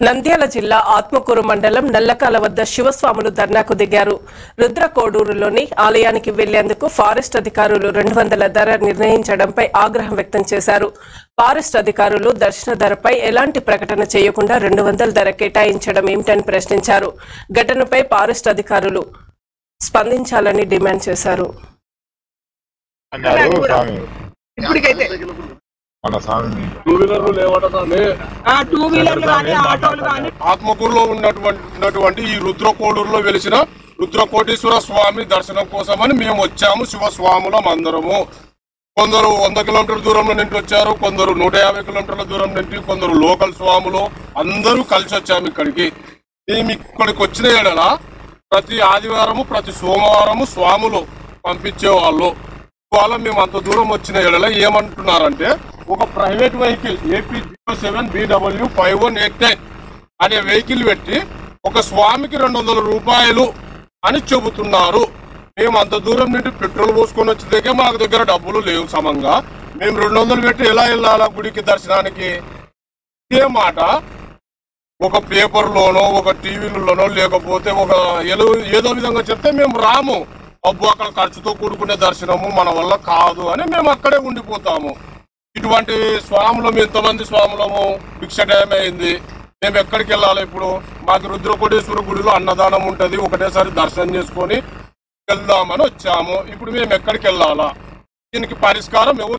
నంద్యాల జిల్లా ఆత్మకూరు మండలం నల్లకాల వద్ద శివస్వాములు ధర్నాకు దిగారు. రుద్రకోడూరులోని ఆలయానికి వెళ్లేందుకు ఫారెస్ట్ అధికారులు 200 ధర నిర్ణయించడంపై ఆగ్రహం వ్యక్తం చేశారు. ఫారెస్ట్ అధికారులు దర్శన ధరపై ఎలాంటి ప్రకటన చేయకుండా 200 ధర కేటాయించడం ఏమిటని ప్రశ్నించారు. ఘటనపై ఫారెస్ట్ అధికారులు స్పందించాలని డిమాండ్ చేశారు. ఆత్మకూరులో ఉన్నటువంటి ఈ రుద్రకోడూరులో వెలిసిన రుద్రకోటేశ్వర స్వామి దర్శనం కోసమని మేము వచ్చాము. శివస్వాములం అందరము. కొందరు 100 కిలోమీటర్ల దూరంలో నుండి వచ్చారు, కొందరు 150 కిలోమీటర్ల దూరం నుండి, కొందరు లోకల్ స్వాములు అందరూ కలిసి వచ్చాము ఇక్కడికి. మేము ఇక్కడికి వచ్చిన ఎడల ప్రతి ఆదివారము ప్రతి సోమవారము స్వాములు పంపించేవాళ్ళు. వాళ్ళ మేము అంత దూరం వచ్చిన ఎడల ఏమంటున్నారంటే ఒక ప్రైవేట్ వెహికల్ AP 07BW5189 అనే వెహికల్ పెట్టి ఒక స్వామికి 200 రూపాయలు అని చెబుతున్నారు. మేము అంత దూరం నుండి పెట్రోల్ పోసుకొని వచ్చే దగ్గర మాకు దగ్గర డబ్బులు లేవు సమంగా. మేము 200 పెట్టి ఎలా వెళ్ళాలా గుడికి దర్శనానికి? ఇదే మాట ఒక పేపర్లోనో ఒక టీవీలలోనో లేకపోతే ఒక ఏదో విధంగా చెప్తే మేము రాము. అబ్బు అక్కడ ఖర్చుతో కూడుకునే దర్శనము మన వల్ల కాదు అని మేము అక్కడే ఉండిపోతాము. ఇటువంటి స్వాములము ఎంతమంది స్వాములము భిక్ష టైం అయింది. మేము ఎక్కడికి వెళ్ళాలి ఇప్పుడు? మాకు రుద్రకోటేశ్వర గుడిలో అన్నదానం ఉంటుంది, ఒకటేసారి దర్శనం చేసుకొని వెళ్దామని వచ్చాము. ఇప్పుడు మేము ఎక్కడికి వెళ్ళాలా? దీనికి పరిష్కారం ఎవరు?